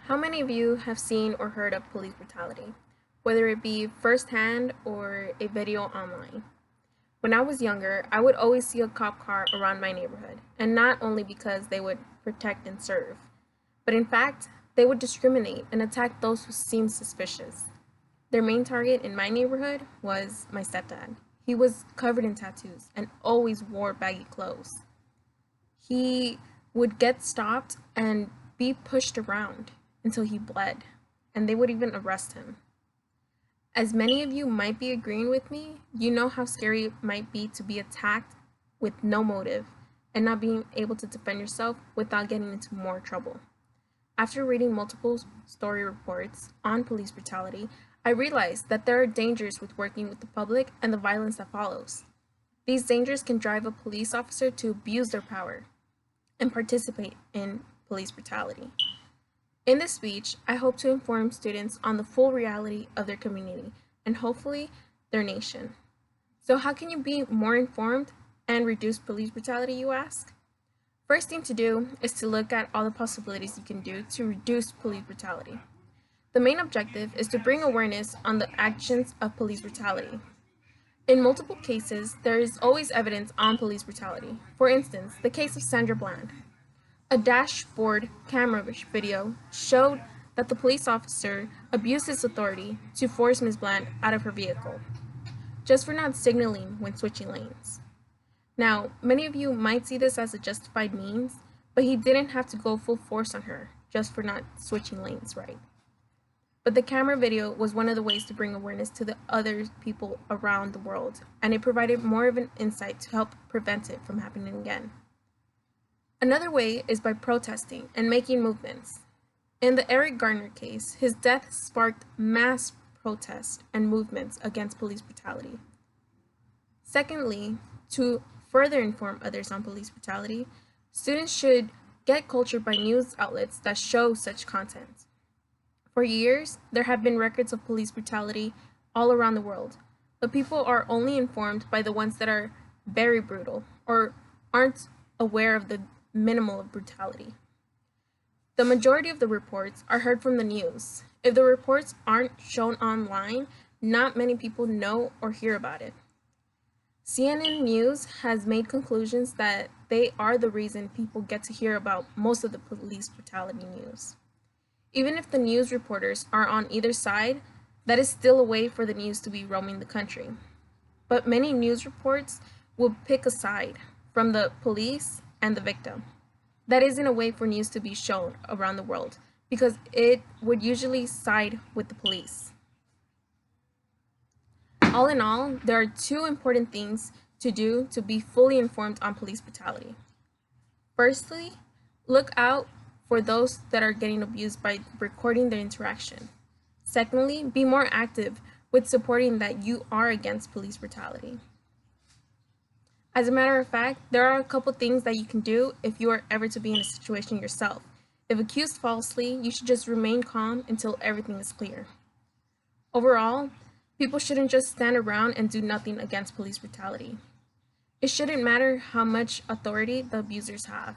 How many of you have seen or heard of police brutality, whether it be firsthand or a video online? When I was younger, I would always see a cop car around my neighborhood, and not only because they would protect and serve, but in fact, they would discriminate and attack those who seemed suspicious. Their main target in my neighborhood was my stepdad. He was covered in tattoos and always wore baggy clothes. He would get stopped and be pushed around until he bled, and they would even arrest him. As many of you might be agreeing with me, you know how scary it might be to be attacked with no motive and not being able to defend yourself without getting into more trouble. After reading multiple story reports on police brutality, I realized that there are dangers with working with the public and the violence that follows. These dangers can drive a police officer to abuse their power and participate in police brutality. In this speech, I hope to inform students on the full reality of their community and hopefully their nation. So how can you be more informed and reduce police brutality, you ask? First thing to do is to look at all the possibilities you can do to reduce police brutality. The main objective is to bring awareness on the actions of police brutality. In multiple cases, there is always evidence on police brutality. For instance, the case of Sandra Bland. A dashboard camera video showed that the police officer abused his authority to force Ms. Bland out of her vehicle, just for not signaling when switching lanes. Now, many of you might see this as a justified means, but he didn't have to go full force on her just for not switching lanes right. But the camera video was one of the ways to bring awareness to the other people around the world, and it provided more of an insight to help prevent it from happening again. Another way is by protesting and making movements. In the Eric Garner case, his death sparked mass protests and movements against police brutality. Secondly, to further inform others on police brutality, students should get cultured by news outlets that show such content. For years, there have been records of police brutality all around the world, but people are only informed by the ones that are very brutal or aren't aware of the minimal of brutality. The majority of the reports are heard from the news. If the reports aren't shown online, not many people know or hear about it. CNN News has made conclusions that they are the reason people get to hear about most of the police brutality news. Even if the news reporters are on either side, that is still a way for the news to be roaming the country. But many news reports will pick a side from the police and the victim. That isn't a way for news to be shown around the world because it would usually side with the police. All in all, there are two important things to do to be fully informed on police brutality. Firstly, look out for those that are getting abused by recording their interaction. Secondly, be more active with supporting that you are against police brutality. As a matter of fact, there are a couple things that you can do if you are ever to be in a situation yourself. If accused falsely, you should just remain calm until everything is clear. Overall, people shouldn't just stand around and do nothing against police brutality. It shouldn't matter how much authority the abusers have.